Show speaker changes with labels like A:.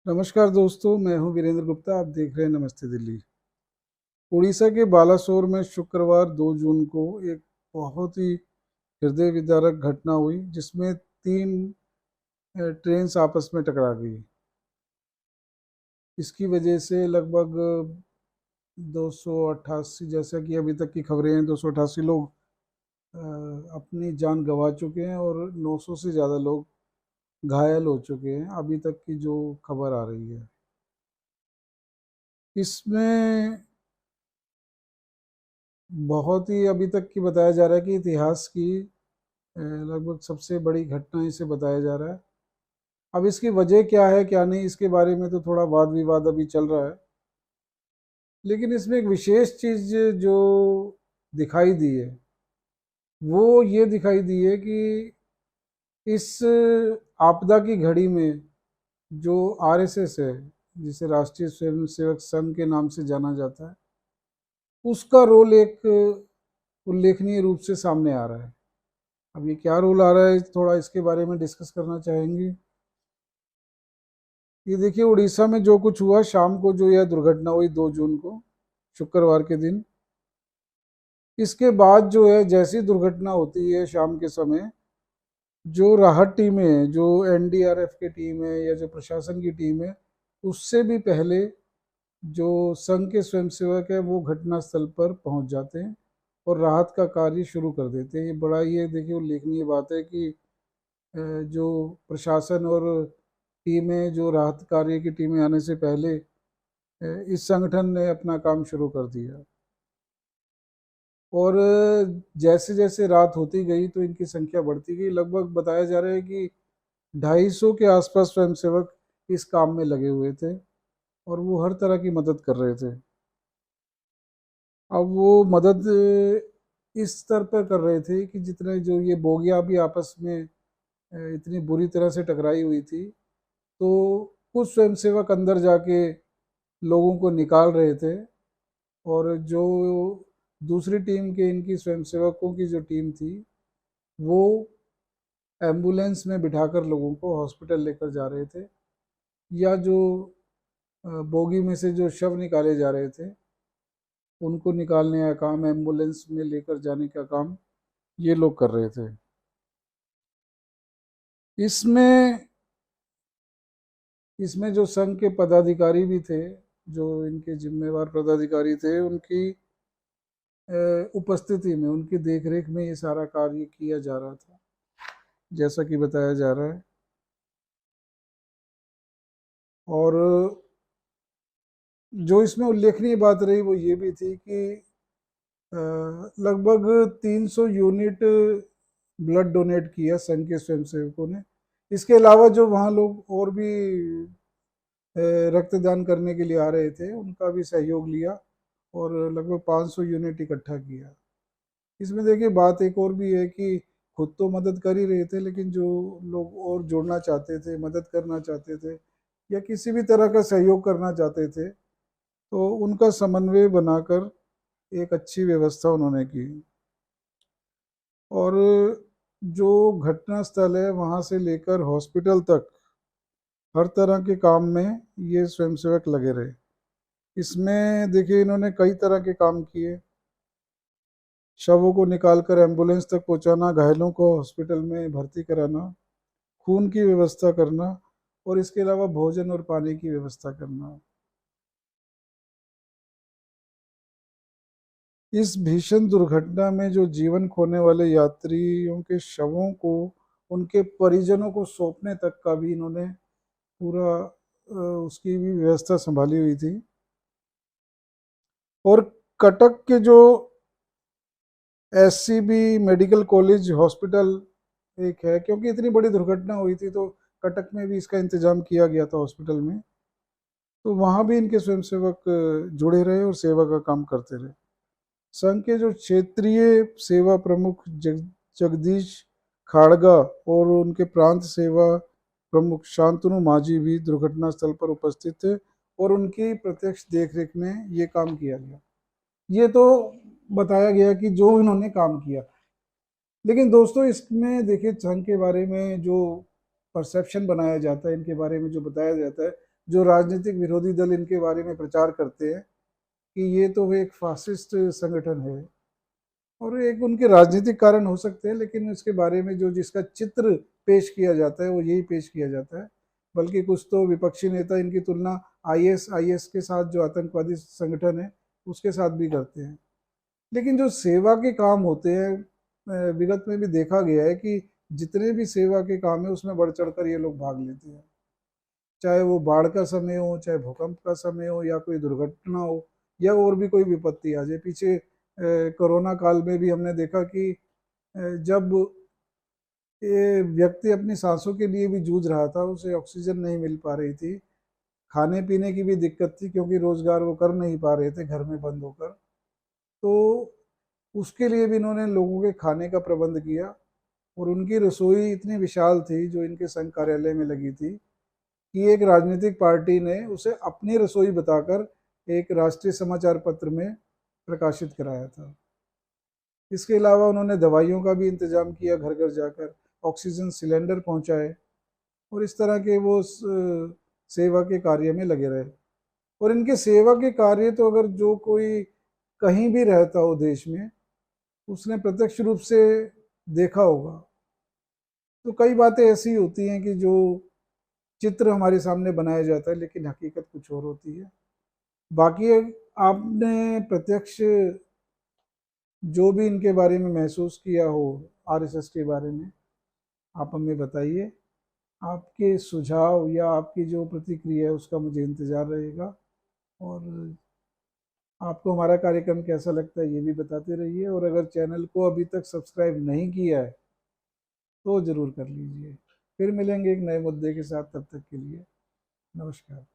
A: नमस्कार दोस्तों, मैं हूं वीरेंद्र गुप्ता। आप देख रहे हैं नमस्ते दिल्ली। उड़ीसा के बालासोर में शुक्रवार 2 जून को एक बहुत ही हृदय विदारक घटना हुई जिसमें 3 ट्रेन्स आपस में टकरा गई। इसकी वजह से लगभग 288, जैसा कि अभी तक की खबरें हैं, 288 लोग अपनी जान गंवा चुके हैं और 900 से ज़्यादा लोग घायल हो चुके हैं, अभी तक की जो खबर आ रही है। इसमें बहुत ही अभी तक की बताया जा रहा है कि इतिहास की लगभग सबसे बड़ी घटना इसे बताया जा रहा है। अब इसकी वजह क्या है क्या नहीं, इसके बारे में तो थोड़ा वाद विवाद अभी चल रहा है, लेकिन इसमें एक विशेष चीज जो दिखाई दी है वो ये दिखाई दी है कि इस आपदा की घड़ी में जो आरएसएस है, जिसे राष्ट्रीय स्वयंसेवक संघ के नाम से जाना जाता है, उसका रोल एक उल्लेखनीय रूप से सामने आ रहा है। अब ये क्या रोल आ रहा है, थोड़ा इसके बारे में डिस्कस करना चाहेंगे। ये देखिए, उड़ीसा में जो कुछ हुआ शाम को, जो यह दुर्घटना हुई 2 जून को, शुक्रवार के दिन, इसके बाद जो है, जैसी दुर्घटना होती है शाम के समय, जो राहत टीमें हैं, जो एनडीआरएफ की टीम है या जो प्रशासन की टीम है, उससे भी पहले जो संघ के स्वयंसेवक है वो घटनास्थल पर पहुंच जाते हैं और राहत का कार्य शुरू कर देते हैं। ये बड़ा, ये देखिए उल्लेखनीय बात है कि जो प्रशासन और टीमें, जो राहत कार्य की टीमें आने से पहले इस संगठन ने अपना काम शुरू कर दिया। और जैसे जैसे रात होती गई तो इनकी संख्या बढ़ती गई। लगभग बताया जा रहा है कि 250 के आसपास स्वयंसेवक इस काम में लगे हुए थे और वो हर तरह की मदद कर रहे थे। अब वो मदद इस स्तर पर कर रहे थे कि जितने जो ये बोगियां भी आपस में इतनी बुरी तरह से टकराई हुई थी, तो कुछ स्वयंसेवक अंदर जाके लोगों को निकाल रहे थे और जो दूसरी टीम के, इनकी स्वयंसेवकों की जो टीम थी, वो एम्बुलेंस में बिठाकर लोगों को हॉस्पिटल लेकर जा रहे थे, या जो बोगी में से जो शव निकाले जा रहे थे उनको निकालने का काम, एम्बुलेंस में लेकर जाने का काम ये लोग कर रहे थे। इसमें इसमें जो संघ के पदाधिकारी भी थे, जो इनके जिम्मेवार पदाधिकारी थे, उनकी उपस्थिति में, उनकी देखरेख में ये सारा कार्य किया जा रहा था, जैसा कि बताया जा रहा है। और जो इसमें उल्लेखनीय बात रही वो ये भी थी कि लगभग 300 यूनिट ब्लड डोनेट किया संघ के स्वयंसेवकों ने। इसके अलावा जो वहाँ लोग और भी रक्तदान करने के लिए आ रहे थे, उनका भी सहयोग लिया और लगभग 500 यूनिट इकट्ठा किया। इसमें देखिए बात एक और भी है कि खुद तो मदद कर ही रहे थे, लेकिन जो लोग और जुड़ना चाहते थे, मदद करना चाहते थे या किसी भी तरह का सहयोग करना चाहते थे, तो उनका समन्वय बनाकर एक अच्छी व्यवस्था उन्होंने की। और जो घटना स्थल है वहाँ से लेकर हॉस्पिटल तक हर तरह के काम में ये स्वयंसेवक लगे रहे। इसमें देखिए इन्होंने कई तरह के काम किए। शवों को निकालकर एम्बुलेंस तक पहुंचाना, घायलों को हॉस्पिटल में भर्ती कराना, खून की व्यवस्था करना और इसके अलावा भोजन और पानी की व्यवस्था करना। इस भीषण दुर्घटना में जो जीवन खोने वाले यात्रियों के शवों को उनके परिजनों को सौंपने तक का भी इन्होंने पूरा उसकी भी व्यवस्था संभाली हुई थी। और कटक के जो एससीबी मेडिकल कॉलेज हॉस्पिटल एक है, क्योंकि इतनी बड़ी दुर्घटना हुई थी तो कटक में भी इसका इंतजाम किया गया था हॉस्पिटल में, तो वहाँ भी इनके स्वयंसेवक जुड़े रहे और सेवा का काम करते रहे। संघ के जो क्षेत्रीय सेवा प्रमुख जगदीश खाड़गा और उनके प्रांत सेवा प्रमुख शांतनु माझी भी दुर्घटना स्थल पर उपस्थित थे और उनकी प्रत्यक्ष देखरेख में ये काम किया गया। ये तो बताया गया कि जो इन्होंने काम किया, लेकिन दोस्तों इसमें देखिए संघ के बारे में जो परसेप्शन बनाया जाता है, इनके बारे में जो बताया जाता है, जो राजनीतिक विरोधी दल इनके बारे में प्रचार करते हैं कि ये तो एक फासिस्ट संगठन है, और एक उनके राजनीतिक कारण हो सकते हैं, लेकिन इसके बारे में जो जिसका चित्र पेश किया जाता है वो यही पेश किया जाता है। बल्कि कुछ तो विपक्षी नेता इनकी तुलना आईएस के साथ, जो आतंकवादी संगठन है, उसके साथ भी करते हैं। लेकिन जो सेवा के काम होते हैं, विगत में भी देखा गया है कि जितने भी सेवा के काम है उसमें बढ़ चढ़ कर ये लोग भाग लेते हैं। चाहे वो बाढ़ का समय हो, चाहे भूकंप का समय हो, या कोई दुर्घटना हो, या और भी कोई विपत्ति आ जाए। पीछे कोरोना काल में भी हमने देखा कि जब ये व्यक्ति अपनी सांसों के लिए भी जूझ रहा था, उसे ऑक्सीजन नहीं मिल पा रही थी, खाने पीने की भी दिक्कत थी क्योंकि रोजगार वो कर नहीं पा रहे थे घर में बंद होकर, तो उसके लिए भी इन्होंने लोगों के खाने का प्रबंध किया। और उनकी रसोई इतनी विशाल थी जो इनके संघ कार्यालय में लगी थी, कि एक राजनीतिक पार्टी ने उसे अपनी रसोई बताकर एक राष्ट्रीय समाचार पत्र में प्रकाशित कराया था। इसके अलावा उन्होंने दवाइयों का भी इंतजाम किया, घर घर जाकर ऑक्सीजन सिलेंडर पहुंचाए, और इस तरह के वो सेवा के कार्य में लगे रहे। और इनके सेवा के कार्य तो अगर जो कोई कहीं भी रहता हो देश में, उसने प्रत्यक्ष रूप से देखा होगा। तो कई बातें ऐसी होती हैं कि जो चित्र हमारे सामने बनाया जाता है, लेकिन हकीकत कुछ और होती है। बाकी आपने प्रत्यक्ष जो भी इनके बारे में महसूस किया हो, आरएसएस के बारे में, आप हमें बताइए। आपके सुझाव या आपकी जो प्रतिक्रिया है उसका मुझे इंतज़ार रहेगा। और आपको हमारा कार्यक्रम कैसा लगता है ये भी बताते रहिए। और अगर चैनल को अभी तक सब्सक्राइब नहीं किया है तो ज़रूर कर लीजिए। फिर मिलेंगे एक नए मुद्दे के साथ, तब तक के लिए नमस्कार।